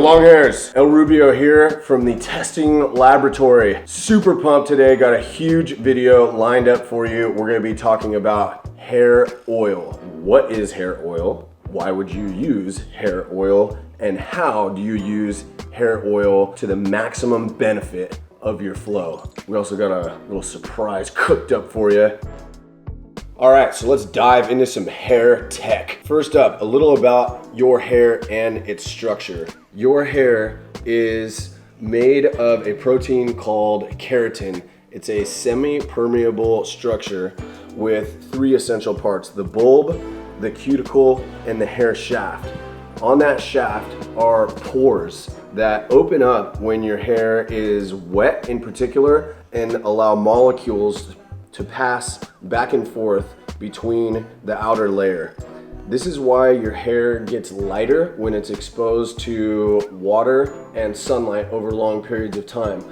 Longhairs, El Rubio here from the testing laboratory. Super pumped today, got a huge video lined up for you. We're gonna be talking about hair oil. What is hair oil? Why would you use hair oil? And how do you use hair oil to the maximum benefit of your flow? We also got a little surprise cooked up for you. All right, so let's dive into some hair tech. First up, a little about your hair and its structure. Your hair is made of a protein called keratin. It's a semi-permeable structure with three essential parts: the bulb, the cuticle, and the hair shaft. On that shaft are pores that open up when your hair is wet in particular and allow molecules to pass back and forth between the outer layer. This is why your hair gets lighter when it's exposed to water and sunlight over long periods of time.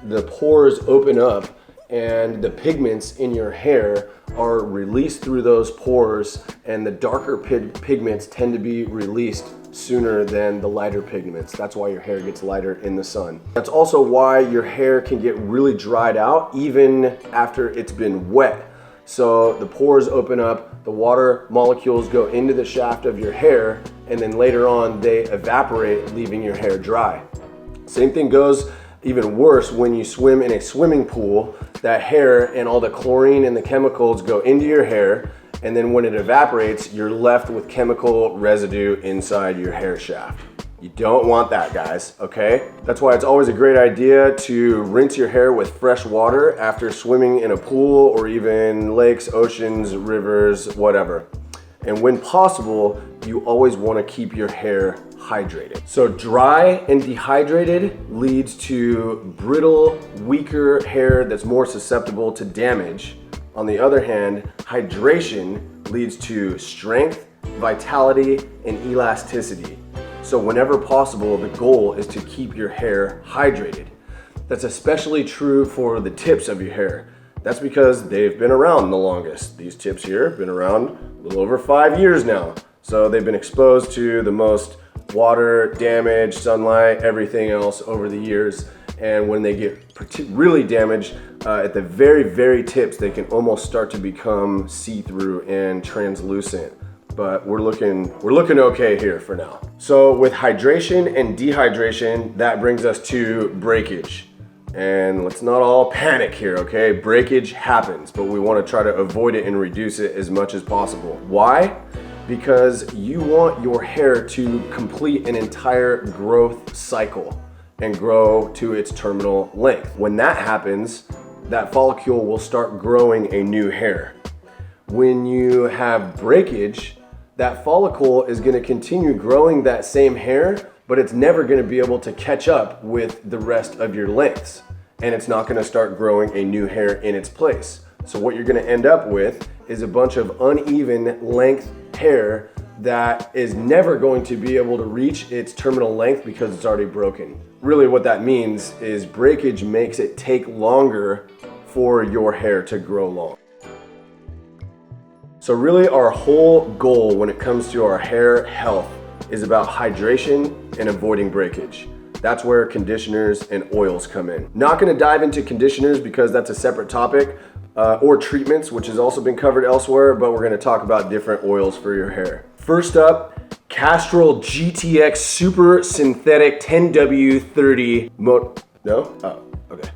The pores open up and the pigments in your hair are released through those pores, and the darker pigments tend to be released sooner than the lighter pigments. That's why your hair gets lighter in the sun. That's also why your hair can get really dried out even after it's been wet. So the pores open up, the water molecules go into the shaft of your hair, and then later on they evaporate, leaving your hair dry. Same thing goes even worse when you swim in a swimming pool. That hair and all the chlorine and the chemicals go into your hair, and then when it evaporates, you're left with chemical residue inside your hair shaft. You don't want that, guys, okay? That's why it's always a great idea to rinse your hair with fresh water after swimming in a pool or even lakes, oceans, rivers, whatever. And when possible, you always want to keep your hair hydrated. So dry and dehydrated leads to brittle, weaker hair that's more susceptible to damage. On the other hand, hydration leads to strength, vitality, and elasticity. So whenever possible, the goal is to keep your hair hydrated. That's especially true for the tips of your hair. That's because they've been around the longest. These tips here have been around a little over 5 years now. So they've been exposed to the most water, damage, sunlight, everything else over the years. And when they get really damaged, at the very, very tips, they can almost start to become see-through and translucent. But we're looking okay here for now. So with hydration and dehydration, that brings us to breakage. And let's not all panic here, okay? Breakage happens, but we want to try to avoid it and reduce it as much as possible. Why? Because you want your hair to complete an entire growth cycle and grow to its terminal length. When that happens, that follicle will start growing a new hair. When you have breakage, that follicle is going to continue growing that same hair, but it's never going to be able to catch up with the rest of your lengths, and it's not going to start growing a new hair in its place. So what you're going to end up with is a bunch of uneven length hair that is never going to be able to reach its terminal length because it's already broken. Really what that means is breakage makes it take longer for your hair to grow long. So really our whole goal when it comes to our hair health is about hydration and avoiding breakage. That's where conditioners and oils come in. Not gonna dive into conditioners because that's a separate topic, or treatments, which has also been covered elsewhere, but we're gonna talk about different oils for your hair. First up, Castrol GTX Super Synthetic 10W30 No? Oh, okay.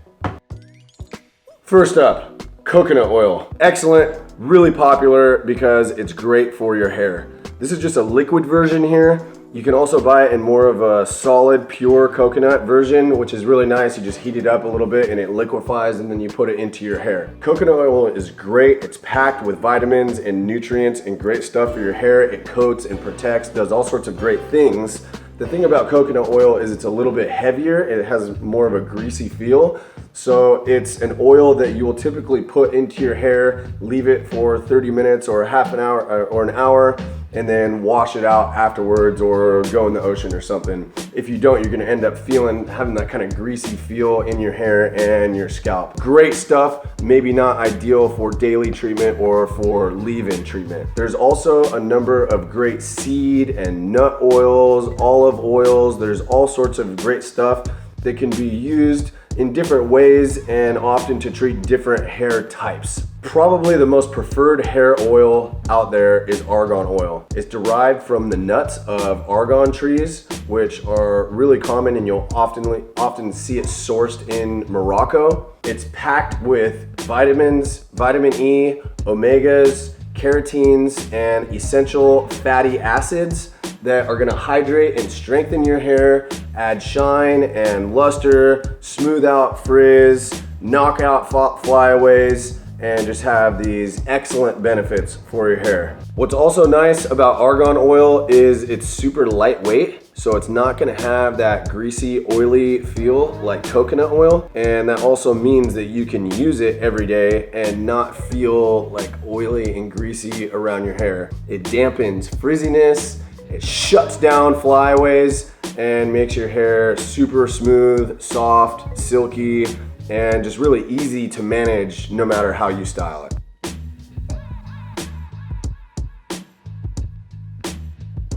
First up, coconut oil. Excellent, really popular because it's great for your hair. This is just a liquid version here. You can also buy it in more of a solid, pure coconut version, which is really nice. You just heat it up a little bit and it liquefies, and then you put it into your hair. Coconut oil is great. It's packed with vitamins and nutrients and great stuff for your hair. It coats and protects, does all sorts of great things. The thing about coconut oil is it's a little bit heavier. It has more of a greasy feel. So it's an oil that you will typically put into your hair, leave it for 30 minutes or half an hour or an hour, and then wash it out afterwards or go in the ocean or something. If you don't, you're gonna end up having that kind of greasy feel in your hair and your scalp. Great stuff, maybe not ideal for daily treatment or for leave-in treatment. There's also a number of great seed and nut oils, olive oils. There's all sorts of great stuff that can be used in different ways and often to treat different hair types. Probably the most preferred hair oil out there is argan oil. It's derived from the nuts of argan trees, which are really common, and you'll often see it sourced in Morocco. It's packed with vitamins, vitamin E, omegas, carotenes, and essential fatty acids that are gonna hydrate and strengthen your hair, add shine and luster, smooth out frizz, knock out flyaways, and just have these excellent benefits for your hair. What's also nice about argan oil is it's super lightweight, so it's not gonna have that greasy, oily feel like coconut oil. And that also means that you can use it every day and not feel like oily and greasy around your hair. It dampens frizziness, it shuts down flyaways, and makes your hair super smooth, soft, silky, and just really easy to manage no matter how you style it.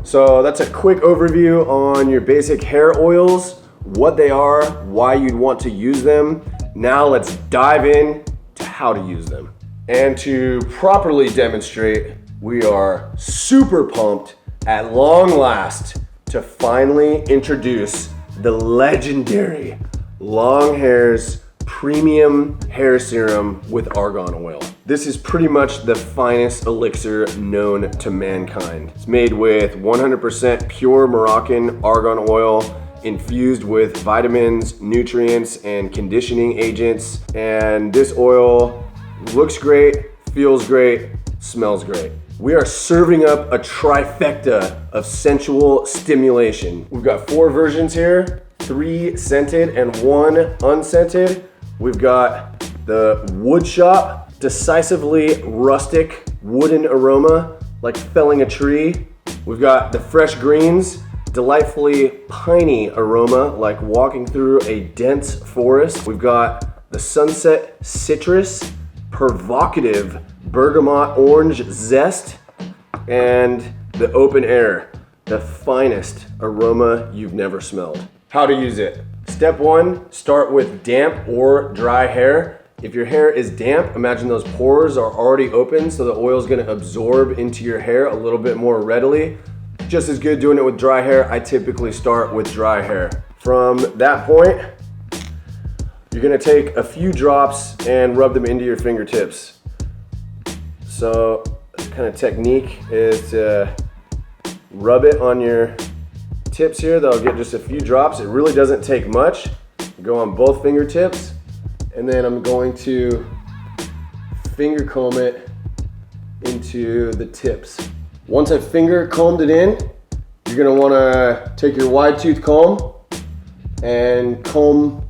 So that's a quick overview on your basic hair oils, what they are, why you'd want to use them. Now let's dive in to how to use them. And to properly demonstrate, we are super pumped at long last to finally introduce the legendary Longhairs premium hair serum with argan oil. This is pretty much the finest elixir known to mankind. It's made with 100% pure Moroccan argan oil infused with vitamins, nutrients, and conditioning agents. And this oil looks great, feels great, smells great. We are serving up a trifecta of sensual stimulation. We've got 4 versions here, 3 scented and 1 unscented. We've got the wood shop, decisively rustic wooden aroma, like felling a tree. We've got the fresh greens, delightfully piney aroma, like walking through a dense forest. We've got the sunset citrus, provocative bergamot orange zest, and the open air, the finest aroma you've never smelled. How to use it. Step 1, start with damp or dry hair. If your hair is damp, imagine those pores are already open, so the oil is gonna absorb into your hair a little bit more readily. Just as good doing it with dry hair. I typically start with dry hair. From that point, you're gonna take a few drops and rub them into your fingertips. So the kind of technique is to rub it on your tips here. That'll get just a few drops. It really doesn't take much. Go on both fingertips, and then I'm going to finger comb it into the tips. Once I've finger combed it in, you're gonna wanna take your wide tooth comb and comb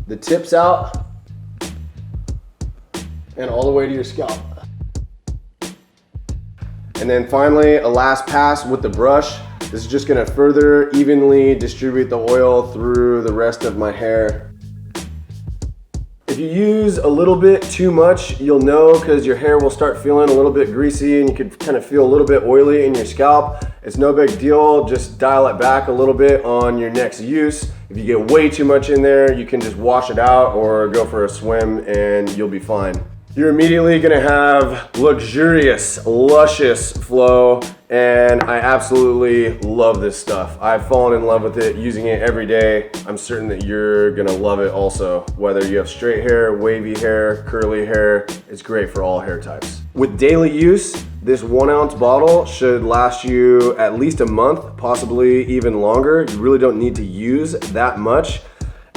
the tips out and all the way to your scalp. And then finally, a last pass with the brush. This is just gonna further evenly distribute the oil through the rest of my hair. If you use a little bit too much, you'll know, because your hair will start feeling a little bit greasy and you could kind of feel a little bit oily in your scalp. It's no big deal, just dial it back a little bit on your next use. If you get way too much in there, you can just wash it out or go for a swim and you'll be fine. You're immediately gonna have luxurious, luscious flow, and I absolutely love this stuff. I've fallen in love with it, using it every day. I'm certain that you're gonna love it also. Whether you have straight hair, wavy hair, curly hair, it's great for all hair types. With daily use, this 1 ounce bottle should last you at least a month, possibly even longer. You really don't need to use that much.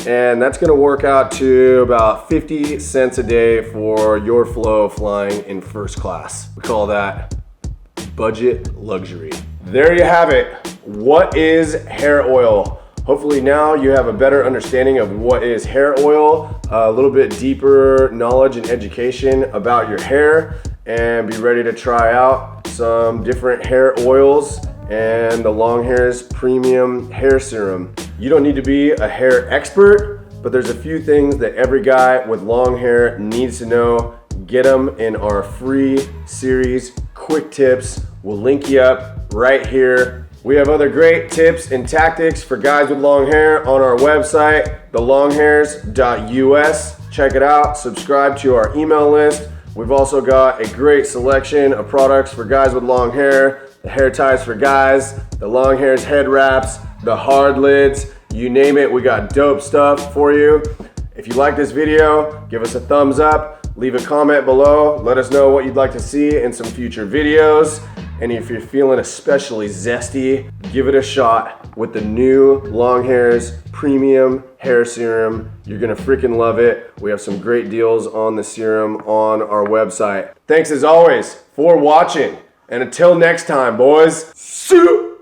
And that's gonna work out to about 50 cents a day for your flow flying in first class. We call that budget luxury. There you have it. What is hair oil? Hopefully now you have a better understanding of what is hair oil, a little bit deeper knowledge and education about your hair, and be ready to try out some different hair oils, and the Longhairs Premium Hair Serum. You don't need to be a hair expert, but there's a few things that every guy with long hair needs to know. Get them in our free series, Quick Tips. We'll link you up right here. We have other great tips and tactics for guys with long hair on our website, thelonghairs.us. Check it out, subscribe to our email list. We've also got a great selection of products for guys with long hair, the hair ties for guys, the Longhairs head wraps, the hard lids, you name it, we got dope stuff for you. If you like this video, give us a thumbs up, leave a comment below, let us know what you'd like to see in some future videos. And if you're feeling especially zesty, give it a shot with the new Longhairs Premium Hair Serum. You're gonna freaking love it. We have some great deals on the serum on our website. Thanks as always for watching. And until next time, boys, see you.